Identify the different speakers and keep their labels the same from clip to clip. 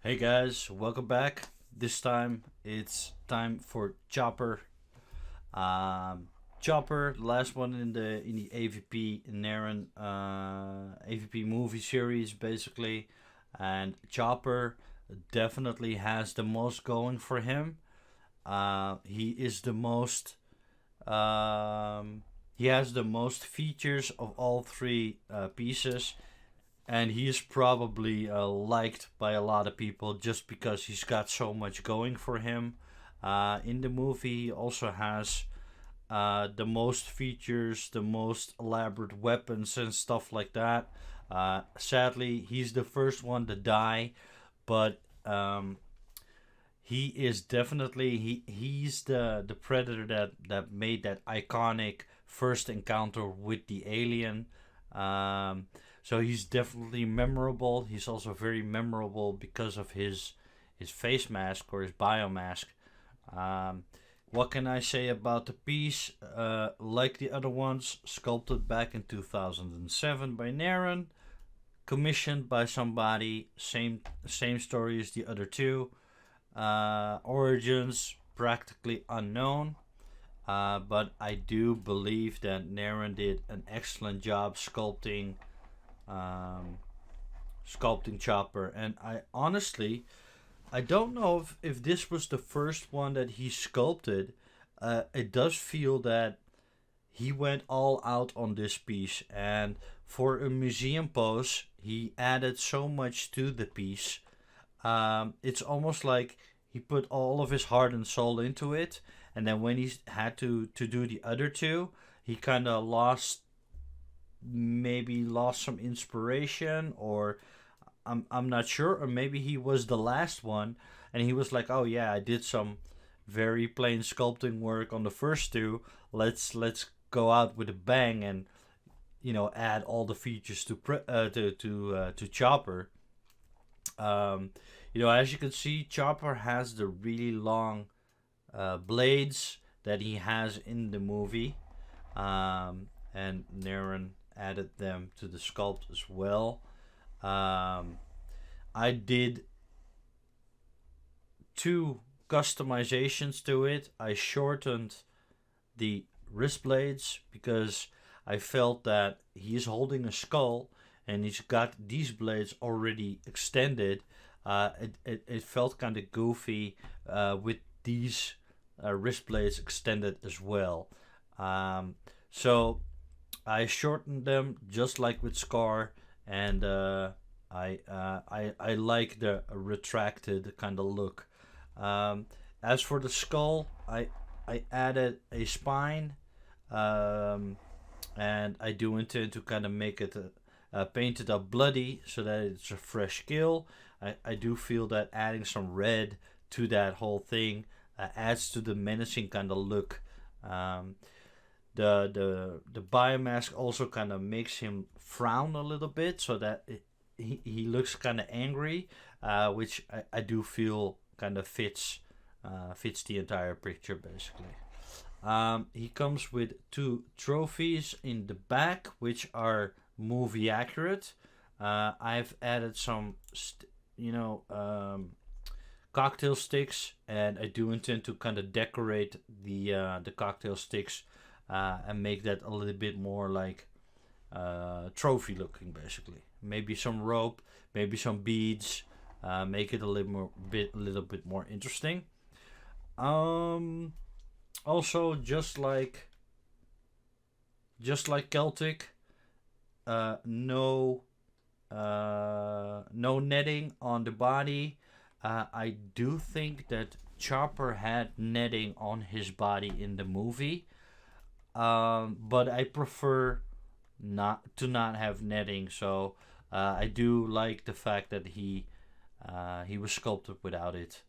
Speaker 1: Hey guys, welcome back. This time it's time for Chopper. Um, Chopper, the last one in the AvP Narin AvP movie series, basically, and Chopper definitely has the most going for him. He is the most. Um, he has the most features of all three pieces, and he is probably liked by a lot of people just because he's got so much going for him. In the movie, he also has the most features, the most elaborate weapons and stuff like that. Sadly, he's the first one to die, but he is definitely he's the predator that made that iconic first encounter with the alien. Um, so he's definitely memorable. He's also very memorable because of his face mask or his biomask. Um, what can I say about the piece? Like the other ones, sculpted back in 2007 by Narin, commissioned by somebody. Same story as the other two. Origins practically unknown. But I do believe that Narin did an excellent job um, sculpting Chopper, and I don't know if this was the first one that he sculpted. It does feel that he went all out on this piece, and for a museum pose, he added so much to the piece. It's almost like he put all of his heart and soul into it, and then when he had to do the other two, he kind of lost some inspiration, or I'm not sure, or maybe he was the last one and he was like, oh yeah, I did some very plain sculpting work on the first two. Let's go out with a bang and add all the features to Chopper. As you can see, Chopper has the really long blades that he has in the movie, and Naren added them to the sculpt as well. Um, I did two customizations to it. I shortened the wrist blades because I felt that he's holding a skull and he's got these blades already extended. It felt kind of goofy with these wrist blades extended as well. Um, so I shortened them just like with Scar, and I like the retracted kind of look. Um, as for the skull, I added a spine, um, and I do intend to kind of make it painted up bloody so that it's a fresh kill. I do feel that adding some red to that whole thing adds to the menacing kind of look. Um, the biomask also kind of makes him frown a little bit so that he looks kind of angry, which I do feel kind of fits the entire picture basically. He comes with two trophies in the back, which are movie accurate. I've added some, cocktail sticks, and I do intend to kind of decorate the cocktail sticks and make that a little bit more like trophy looking, basically. Maybe some rope, maybe some beads, make it a little bit more interesting. Um, Also, just like Celtic, no netting on the body. I do think that Chopper had netting on his body in the movie, but I prefer not have netting. So I do like the fact that he was sculpted without it.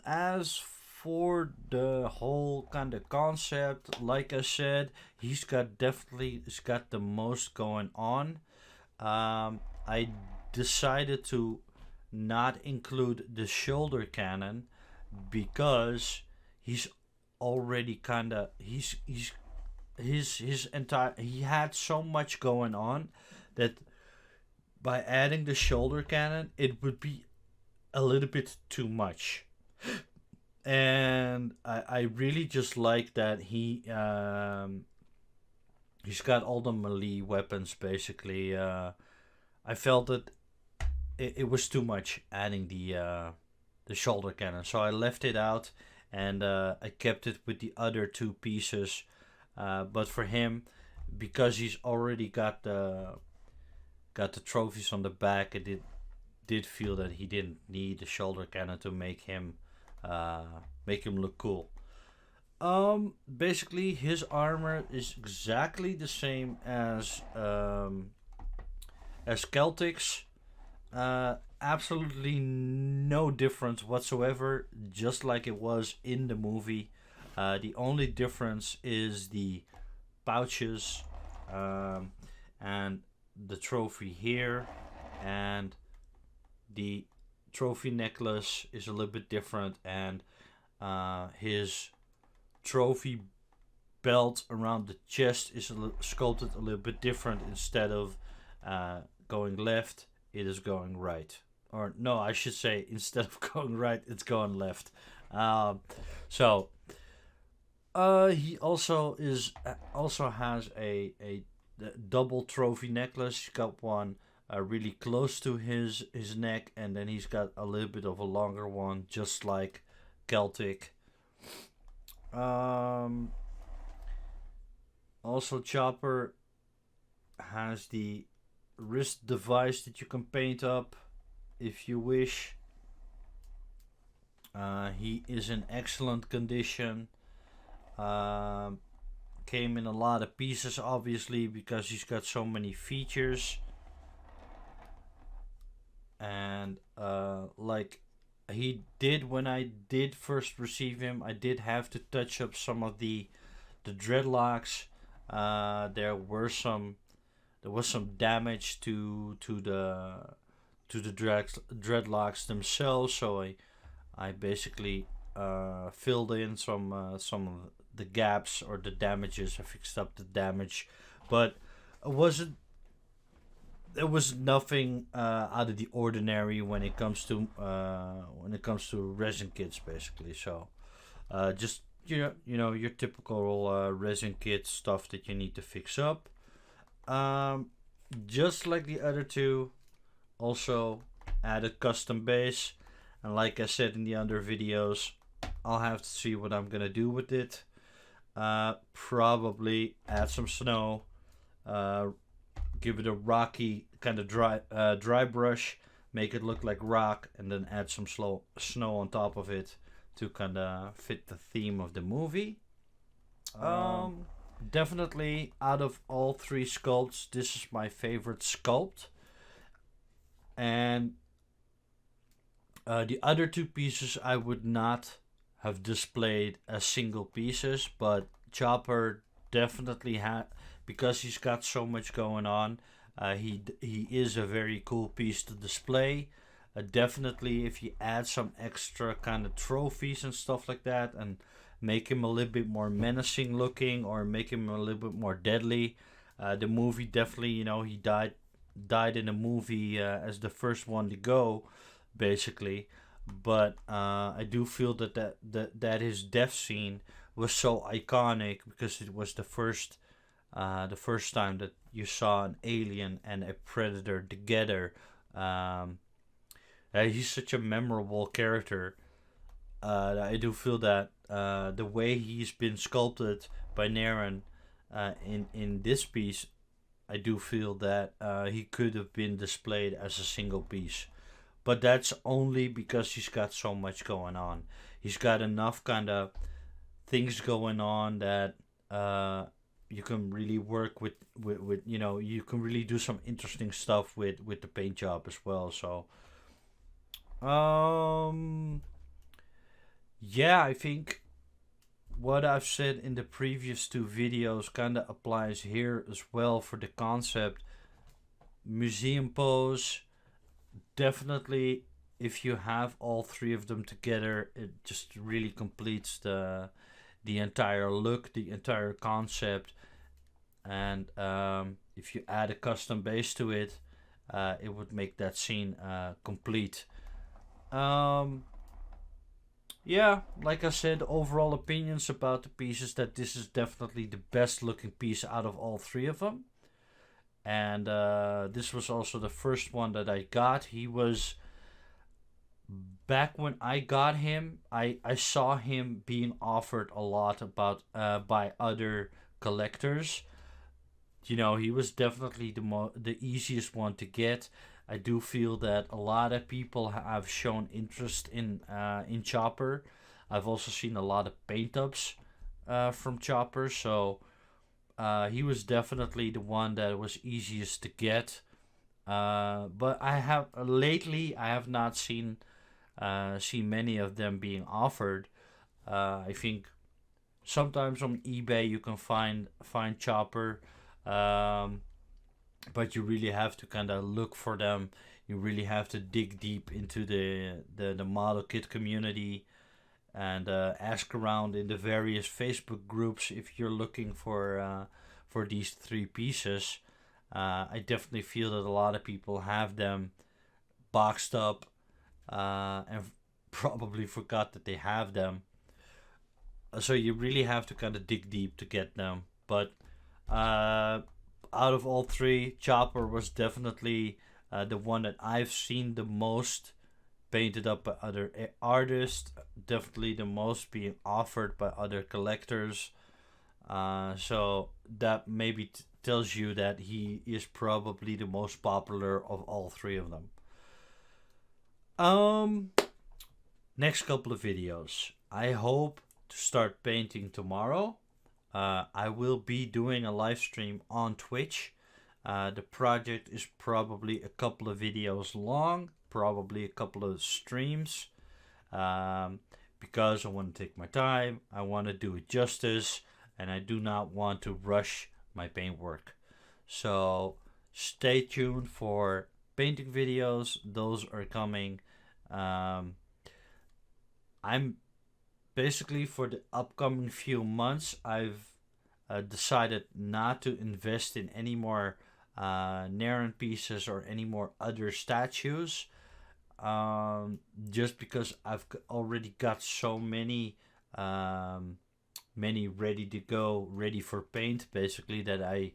Speaker 1: As for the whole kind of concept, like I said, he's got the most going on. I decided to not include the shoulder cannon because he's already kind of his entire he had so much going on that by adding the shoulder cannon, it would be a little bit too much. And I really just like that he's got all the melee weapons basically. I felt that it was too much adding the shoulder cannon, so I left it out, and I kept it with the other two pieces. But for him, because he's already got the trophies on the back, I did feel that he didn't need the shoulder cannon to make him look cool. Basically, his armor is exactly the same as Celtic's. Absolutely no difference whatsoever, just like it was in the movie. The only difference is the pouches, and the trophy here, and the trophy necklace is a little bit different, and his trophy belt around the chest is sculpted a little bit different. Instead of going left, it is going right. Or no, I should say, instead of going right, it's going left. So he also has a double trophy necklace. He's got one really close to his neck, and then he's got a little bit of a longer one, just like Celtic. Also, Chopper has the wrist device that you can paint up if you wish. He is in excellent condition. Came in a lot of pieces, obviously, because he's got so many features. And like he did when I did first receive him, I did have to touch up some of the dreadlocks. There was some damage to the dreadlocks themselves, so I basically filled in some of the gaps or the damages. I fixed up the damage, but it wasn't. There was nothing out of the ordinary when it comes to resin kits, basically. So, just your typical resin kit stuff that you need to fix up. Just like the other two, also added custom base, and like I said in the other videos, I'll have to see what I'm gonna do with it. Probably add some snow. Give it a rocky kind of dry brush, make it look like rock, and then add some snow on top of it to kind of fit the theme of the movie. Definitely out of all three sculpts, this is my favorite sculpt. And the other two pieces I would not have displayed as single pieces, but Chopper definitely had, because he's got so much going on. He is a very cool piece to display. Definitely, if you add some extra kind of trophies and stuff like that, and make him a little bit more menacing looking, or make him a little bit more deadly. The movie definitely, he died in the movie as the first one to go, basically. But I do feel that his death scene was so iconic, because it was the first time that you saw an alien and a predator together. He's such a memorable character. I do feel that the way he's been sculpted by Narin in this piece, I do feel that he could have been displayed as a single piece. But that's only because he's got so much going on. He's got enough kind of things going on that you can really work with you can really do some interesting stuff with the paint job as well. So yeah, I think what I've said in the previous two videos kind of applies here as well for the concept. Museum pose, definitely, if you have all three of them together, it just really completes the entire look, the entire concept. And if you add a custom base to it, it would make that scene complete. Um, yeah, like I said, overall opinions about the pieces that this is definitely the best looking piece out of all three of them. And this was also the first one that I got. He was back when I got him. I saw him being offered a lot about by other collectors. You know, he was definitely the easiest one to get. I do feel that a lot of people have shown interest in Chopper. I've also seen a lot of paint ups from Chopper, so he was definitely the one that was easiest to get. But I have lately I have not seen many of them being offered. I think sometimes on eBay you can find Chopper, um, but you really have to kind of look for them. You really have to dig deep into the model kit community and ask around in the various Facebook groups if you're looking for these three pieces. I definitely feel that a lot of people have them boxed up and probably forgot that they have them. So you really have to kind of dig deep to get them. But uh, out of all three, Chopper was definitely the one that I've seen the most painted up by other artists. Definitely the most being offered by other collectors. So that maybe tells you that he is probably the most popular of all three of them. Um, Next couple of videos. I hope to start painting tomorrow. I will be doing a live stream on Twitch. The project is probably a couple of videos long, probably a couple of streams, um, because I want to take my time. I want to do it justice, and I do not want to rush my paint work. So stay tuned for painting videos. Those are coming. Um, I'm basically for the upcoming few months, I've decided not to invest in any more Narin pieces or any more other statues. Just because already got so many ready to go, ready for paint, basically, that I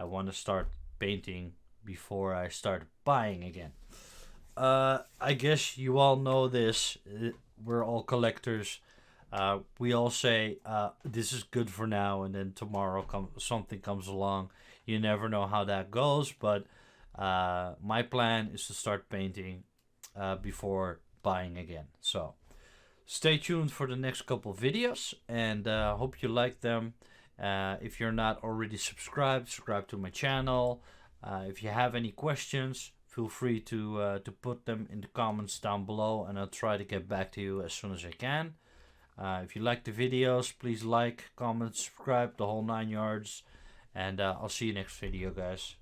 Speaker 1: want to start painting before I start buying again. I guess you all know this. We're all collectors. We all say this is good for now, and then tomorrow something comes along. You never know how that goes, but my plan is to start painting before buying again. So stay tuned for the next couple videos, and hope you like them. If you're not already subscribe to my channel. If you have any questions, feel free to put them in the comments down below, and I'll try to get back to you as soon as I can. If you like the videos, please like, comment, subscribe, the whole 9 yards. And I'll see you next video, guys.